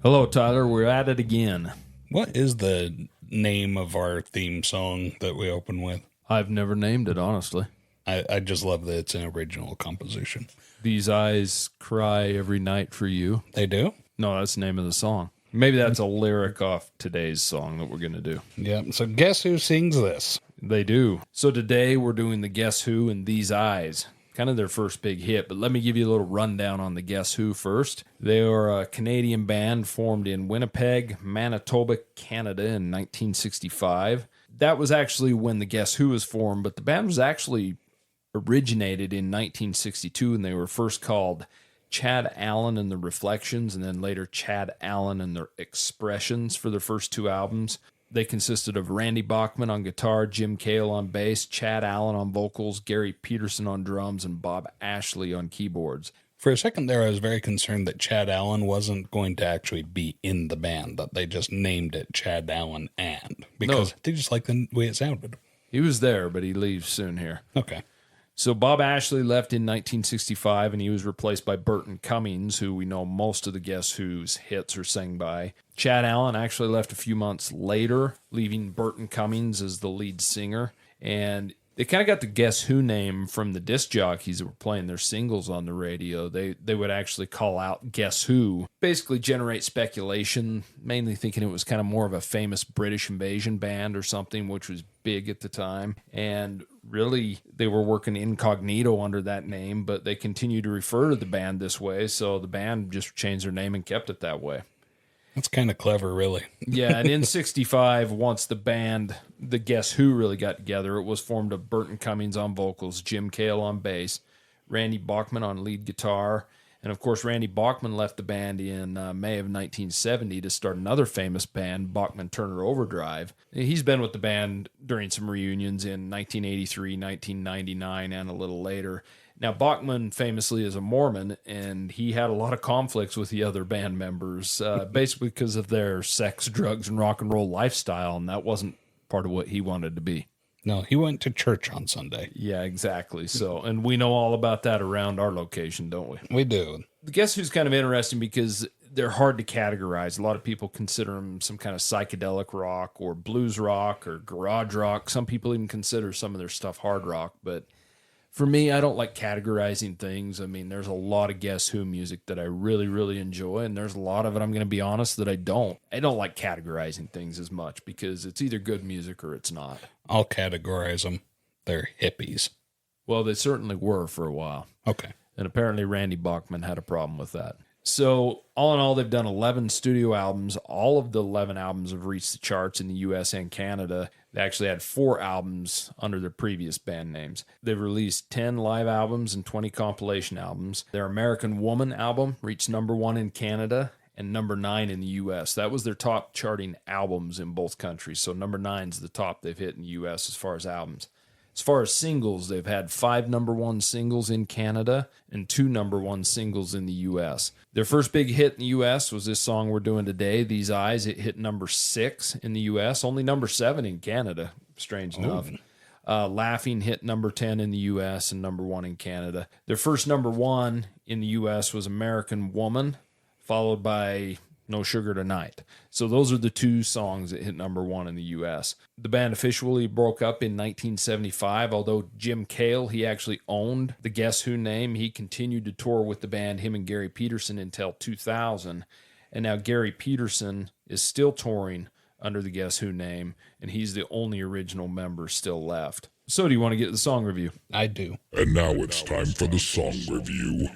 Hello, Tyler. We're at it again. What is the name of our theme song that we open with? I've never named it, honestly. I just love that it's an original composition. These eyes cry every night for you. They do? No, that's the name of the song. Maybe that's a lyric off today's song that we're going to do. Yeah. So guess who sings this? They do. So today we're doing the Guess Who and These Eyes. Kind of their first big hit, but let me give you a little rundown on the Guess Who first. They are a Canadian band formed in Winnipeg, Manitoba, Canada in 1965. That was actually when the Guess Who was formed, but the band was actually originated in 1962, and they were first called Chad Allen and the Reflections, and then later Chad Allen and the Expressions for their first two albums. They consisted of Randy Bachman on guitar, Jim Cale on bass, Chad Allen on vocals, Gary Peterson on drums, and Bob Ashley on keyboards. For a second there, I was very concerned that Chad Allen wasn't going to actually be in the band, that they just named it Chad Allen because they just like the way it sounded. He was there, but he leaves soon here. Okay. So Bob Ashley left in 1965, and he was replaced by Burton Cummings, who we know most of the Guess Who's hits are sang by. Chad Allen actually left a few months later, leaving Burton Cummings as the lead singer. And they kind of got the Guess Who name from the disc jockeys that were playing their singles on the radio. They would actually call out Guess Who, basically generate speculation, mainly thinking it was kind of more of a famous British invasion band or something, which was big at the time. And really, they were working incognito under that name, but they continued to refer to the band this way, so the band just changed their name and kept it that way. That's kind of clever, really. Yeah, and in 65, once the band, the Guess Who, really got together, it was formed of Burton Cummings on vocals, Jim Cale on bass, Randy Bachman on lead guitar, and of course, Randy Bachman left the band in May of 1970 to start another famous band, Bachman Turner Overdrive. He's been with the band during some reunions in 1983, 1999, and a little later. Now, Bachman famously is a Mormon, and he had a lot of conflicts with the other band members, basically because of their sex, drugs, and rock and roll lifestyle, and that wasn't part of what he wanted to be. No, he went to church on Sunday. Yeah, exactly. So, and we know all about that around our location, don't we? We do. Guess Who's kind of interesting because they're hard to categorize. A lot of people consider them some kind of psychedelic rock or blues rock or garage rock. Some people even consider some of their stuff hard rock, but for me, I don't like categorizing things. I mean, there's a lot of Guess Who music that I really, really enjoy, and there's a lot of it, I'm going to be honest, that I don't. I don't like categorizing things as much because it's either good music or it's not. I'll categorize them. They're hippies. Well, they certainly were for a while. Okay. And apparently Randy Bachman had a problem with that. So, all in all, they've done 11 studio albums. All of the 11 albums have reached the charts in the U.S. and Canada. They actually had 4 albums under their previous band names. They've released 10 live albums and 20 compilation albums. Their American Woman album reached number 1 in Canada and number 9 in the U.S. That was their top charting albums in both countries. So number 9 is the top they've hit in the U.S. as far as albums. As far as singles, they've had 5 number 1 singles in Canada and 2 number 1 singles in the U.S. Their first big hit in the U.S. was this song we're doing today, These Eyes. It hit number 6 in the U.S., only number 7 in Canada, strange enough. Laughing hit number 10 in the U.S. and number 1 in Canada. Their first number 1 in the U.S. was American Woman, followed by No Sugar Tonight. So those are the 2 songs that hit number 1 in the U.S. The band officially broke up in 1975, although Jim Cale, he actually owned the Guess Who name. He continued to tour with the band, him and Gary Peterson, until 2000. And now Gary Peterson is still touring under the Guess Who name, and he's the only original member still left. So do you want to get to the song review? I do. And now it's time for the song review.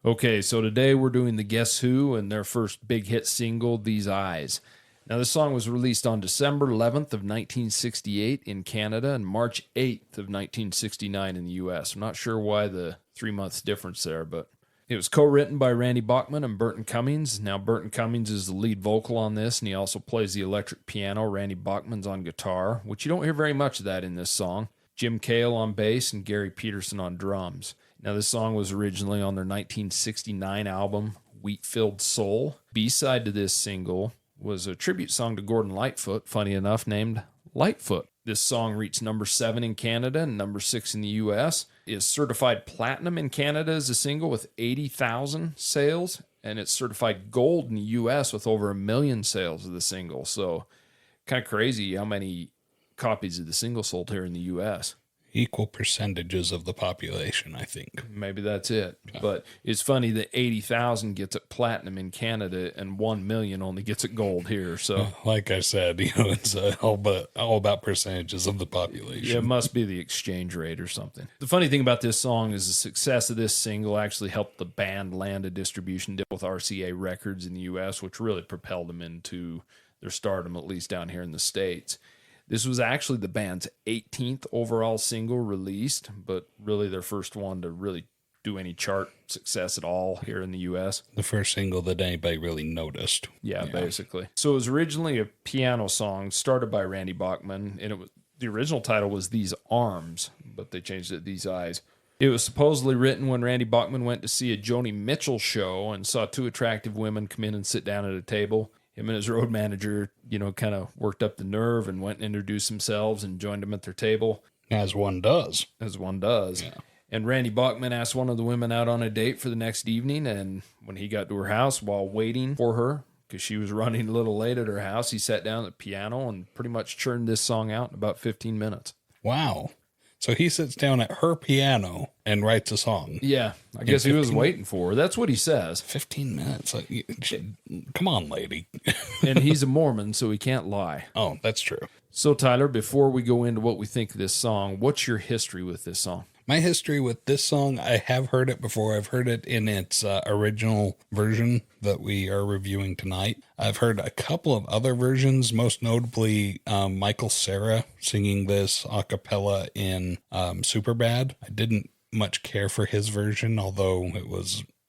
Okay, so today we're doing the Guess Who and their first big hit single, These Eyes. Now, this song was released on December 11th of 1968 in Canada and March 8th of 1969 in the U.S. I'm not sure why the 3 months difference there, but it was co-written by Randy Bachman and Burton Cummings. Now, Burton Cummings is the lead vocal on this, and he also plays the electric piano. Randy Bachman's on guitar, which you don't hear very much of that in this song. Jim Cale on bass and Gary Peterson on drums. Now, this song was originally on their 1969 album, Wheat-Filled Soul. B-side to this single was a tribute song to Gordon Lightfoot, funny enough, named Lightfoot. This song reached number 7 in Canada and number 6 in the U.S. Is certified platinum in Canada as a single with 80,000 sales and it's certified gold in the U.S. with over 1 million sales of the single. So kind of crazy how many copies of the single sold here in the U.S. Equal percentages of the population, I think. Maybe that's it. But it's funny that 80,000 gets it platinum in Canada and 1 million only gets it gold here. So, like I said, it's all about percentages of the population. yeah, it must be the exchange rate or something. The funny thing about this song is the success of this single actually helped the band land a distribution deal with RCA Records in the U.S., which really propelled them into their stardom, at least down here in the States. This was actually the band's 18th overall single released, but really their first one to really do any chart success at all here in the U.S. The first single that anybody really noticed. Yeah, basically. So it was originally a piano song started by Randy Bachman, and the original title was These Arms, but they changed it to These Eyes. It was supposedly written when Randy Bachman went to see a Joni Mitchell show and saw two attractive women come in and sit down at a table. Him and his road manager, kind of worked up the nerve and went and introduced themselves and joined them at their table. As one does. Yeah. And Randy Bachman asked one of the women out on a date for the next evening, and when he got to her house, while waiting for her, because she was running a little late at her house, he sat down at the piano and pretty much churned this song out in about 15 minutes. Wow. So he sits down at her piano and writes a song. Yeah, I guess he was waiting for her. That's what he says. 15 minutes. Come on, lady. And he's a Mormon, so he can't lie. Oh, that's true. So, Tyler, before we go into what we think of this song, what's your history with this song? My history with this song, I have heard it before. I've heard it in its original version that we are reviewing tonight. I've heard a couple of other versions, most notably Michael Cera singing this a cappella in Superbad. I didn't much care for his version, although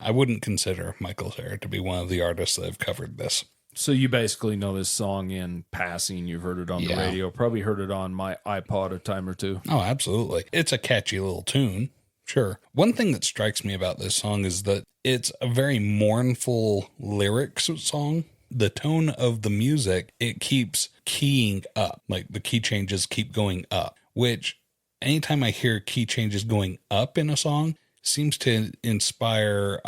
I wouldn't consider Michael Cera to be one of the artists that have covered this. So you basically know this song in passing. You've heard it on the radio. Probably heard it on my iPod a time or two. Oh, absolutely. It's a catchy little tune. Sure. One thing that strikes me about this song is that it's a very mournful lyrics song. The tone of the music, it keeps keying up. Like the key changes keep going up, which anytime I hear key changes going up in a song seems to inspire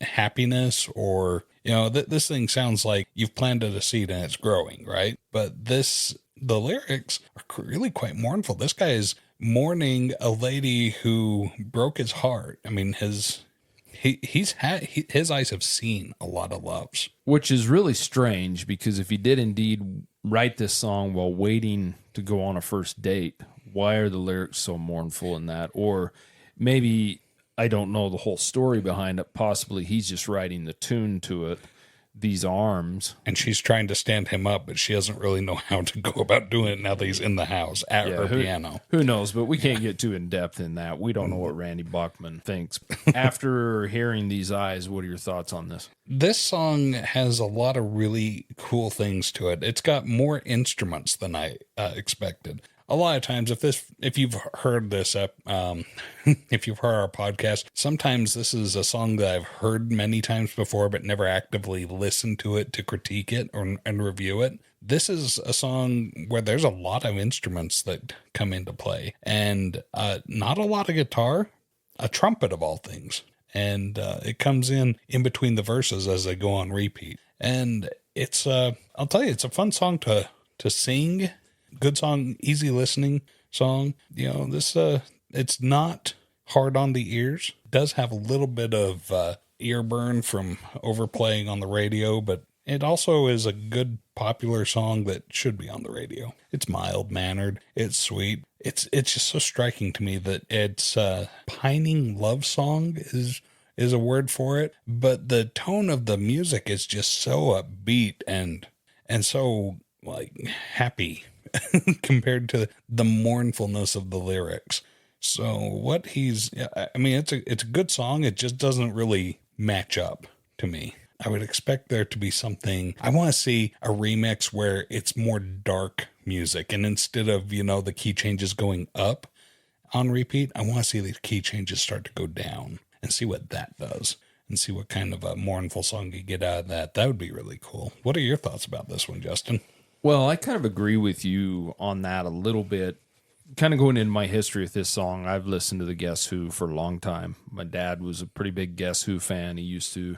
happiness or... this thing sounds like you've planted a seed and it's growing, right? But the lyrics are really quite mournful. This guy is mourning a lady who broke his heart. I mean, his eyes have seen a lot of loves. Which is really strange because if he did indeed write this song while waiting to go on a first date, why are the lyrics so mournful in that? Or maybe... I don't know the whole story behind it. Possibly he's just writing the tune to it, These Arms. And she's trying to stand him up, but she doesn't really know how to go about doing it now that he's in the house at her piano. Who knows? But we can't get too in-depth in that. We don't know what Randy Bachman thinks. After hearing These Eyes, what are your thoughts on this? This song has a lot of really cool things to it. It's got more instruments than I expected. A lot of times, if you've heard this, if you've heard our podcast, sometimes this is a song that I've heard many times before, but never actively listened to it to critique it and review it. This is a song where there's a lot of instruments that come into play, and not a lot of guitar, a trumpet of all things, and it comes in between the verses as they go on repeat. And it's I'll tell you, it's a fun song to sing. Good song, easy listening song. This it's not hard on the ears. It does have a little bit of ear burn from overplaying on the radio, but it also is a good popular song that should be on the radio. It's mild-mannered. It's sweet. It's just so striking to me that it's pining love song is a word for it, but the tone of the music is just so upbeat and so like happy. Compared to the mournfulness of the lyrics. So it's a good song. It just doesn't really match up to me. I would expect there to be something. I want to see a remix where it's more dark music. And instead of, the key changes going up on repeat, I want to see the key changes start to go down and see what that does and see what kind of a mournful song you get out of that. That would be really cool. What are your thoughts about this one, Justin? Well, I kind of agree with you on that a little bit. Kind of going into my history with this song, I've listened to the Guess Who for a long time. My dad was a pretty big Guess Who fan. He used to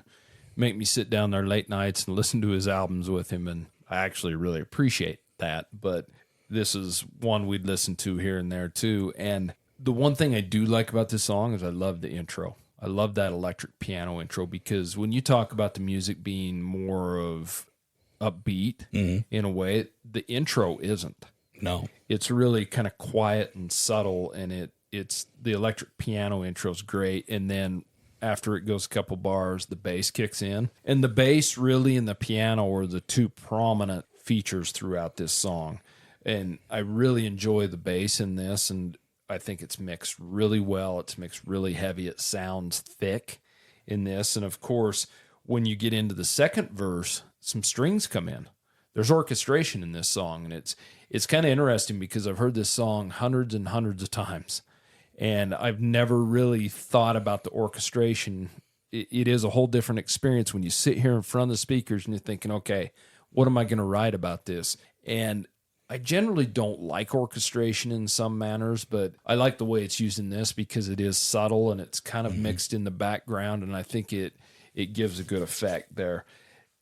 make me sit down there late nights and listen to his albums with him, and I actually really appreciate that. But this is one we'd listen to here and there too. And the one thing I do like about this song is I love the intro. I love that electric piano intro, because when you talk about the music being more of upbeat in a way, the intro isn't. No. It's really kind of quiet and subtle, and it's the electric piano intro is great, and then after it goes a couple bars, the bass kicks in. And the bass really and the piano are the two prominent features throughout this song. And I really enjoy the bass in this, and I think it's mixed really well. It's mixed really heavy. It sounds thick in this. And of course, when you get into the second verse, some strings come in. There's orchestration in this song, and it's kind of interesting because I've heard this song hundreds and hundreds of times, and I've never really thought about the orchestration. It is a whole different experience when you sit here in front of the speakers and you're thinking, okay, what am I going to write about this? And I generally don't like orchestration in some manners, but I like the way it's used in this because it is subtle and it's kind of mixed in the background, and I think it gives a good effect there.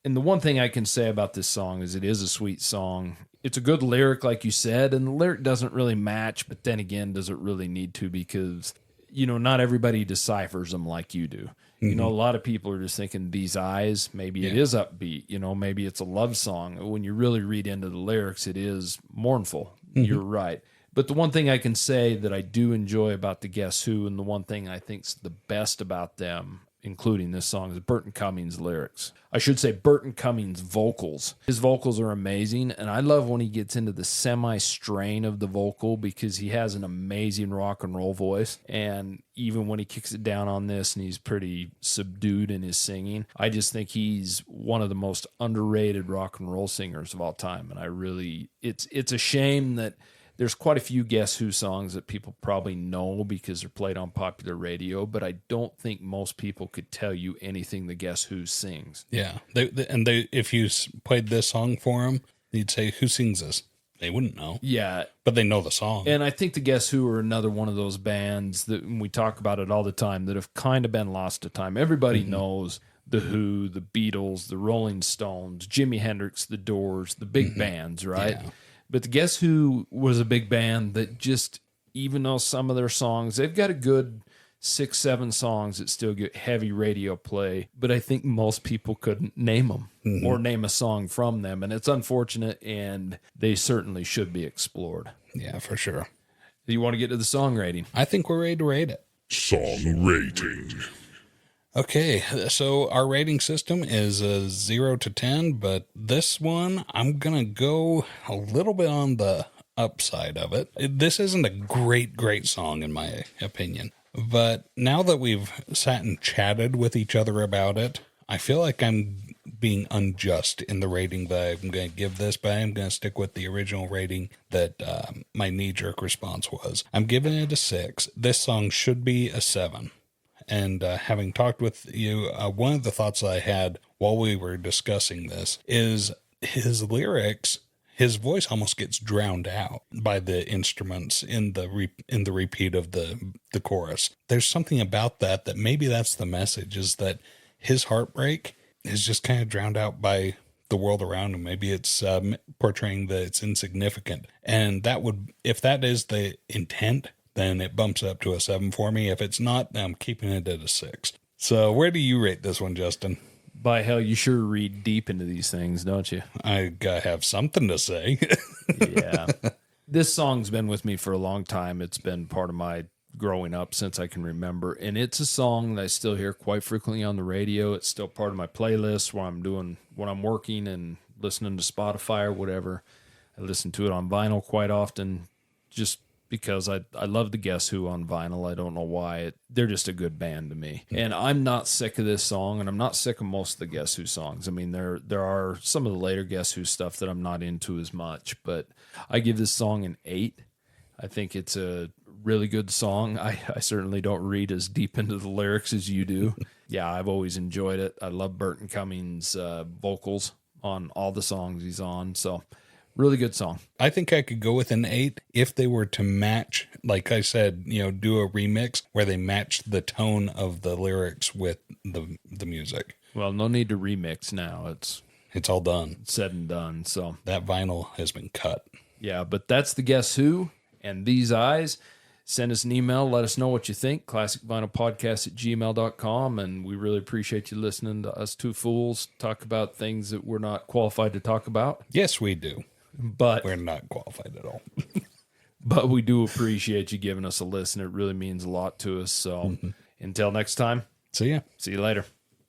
And the one thing I can say about this song is it is a sweet song. It's a good lyric, like you said, and the lyric doesn't really match, but then again, does it really need to? Because, not everybody deciphers them like you do. A lot of people are just thinking these eyes, maybe it is upbeat, maybe it's a love song. When you really read into the lyrics, it is mournful. You're right. But the one thing I can say that I do enjoy about the Guess Who, and the one thing I think's the best about them, including this song, is Burton Cummings' lyrics. I should say Burton Cummings' vocals. His vocals are amazing, and I love when he gets into the semi-strain of the vocal because he has an amazing rock and roll voice, and even when he kicks it down on this and he's pretty subdued in his singing, I just think he's one of the most underrated rock and roll singers of all time, and I really, it's a shame that there's quite a few Guess Who songs that people probably know because they're played on popular radio, but I don't think most people could tell you anything the Guess Who sings. Yeah. If you played this song for them, you'd say, who sings this? They wouldn't know. Yeah. But they know the song. And I think the Guess Who are another one of those bands that, and we talk about it all the time, that have kind of been lost to time. Everybody knows The Who, the Beatles, the Rolling Stones, Jimi Hendrix, the Doors, the big bands, right? Yeah. But the Guess Who was a big band that just, even though some of their songs, they've got a good 6-7 songs that still get heavy radio play, but I think most people couldn't name them or name a song from them, and it's unfortunate, and they certainly should be explored. Yeah, for sure. Do you want to get to the song rating? I think we're ready to rate it. Song rating. Okay, so our rating system is 0 to 10, but this one, I'm going to go a little bit on the upside of it. This isn't a great song, in my opinion. But now that we've sat and chatted with each other about it, I feel like I'm being unjust in the rating that I'm going to give this, but I'm going to stick with the original rating that my knee-jerk response was. I'm giving it a 6. This song should be a 7. And having talked with you, one of the thoughts I had while we were discussing this is his lyrics. His voice almost gets drowned out by the instruments in the repeat of the chorus. There's something about that maybe that's the message, is that his heartbreak is just kind of drowned out by the world around him. Maybe it's portraying that it's insignificant, and if that is the intent, then it bumps up to a 7 for me. If it's not, then I'm keeping it at a 6. So where do you rate this one, Justin? By hell, you sure read deep into these things, don't you? I gotta have something to say. Yeah. This song's been with me for a long time. It's been part of my growing up since I can remember. And it's a song that I still hear quite frequently on the radio. It's still part of my playlist when I'm working and listening to Spotify or whatever. I listen to it on vinyl quite often, just because I love the Guess Who on vinyl. I don't know why. They're just a good band to me. And I'm not sick of this song, and I'm not sick of most of the Guess Who songs. I mean, there are some of the later Guess Who stuff that I'm not into as much, but I give this song an 8. I think it's a really good song. I certainly don't read as deep into the lyrics as you do. Yeah, I've always enjoyed it. I love Burton Cummings' vocals on all the songs he's on, so really good song. I think I could go with an 8 if they were to match, like I said, do a remix where they match the tone of the lyrics with the music. Well, no need to remix now. It's all done. said and done. So That vinyl has been cut. yeah, but that's the Guess Who and These Eyes. Send us an email. Let us know what you think. ClassicVinylPodcast@gmail.com. And we really appreciate you listening to us two fools talk about things that we're not qualified to talk about. Yes, we do. But We're not qualified at all. But we do appreciate you giving us a listen. It really means a lot to us. So until next time, See ya. see you later.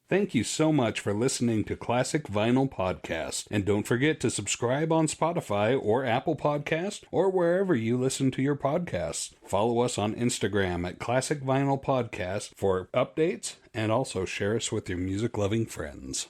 Thank you so much for listening to Classic Vinyl Podcast. And don't forget to subscribe on Spotify or Apple Podcast or wherever you listen to your podcasts. Follow us on Instagram at Classic Vinyl Podcast for updates, and also share us with your music-loving friends.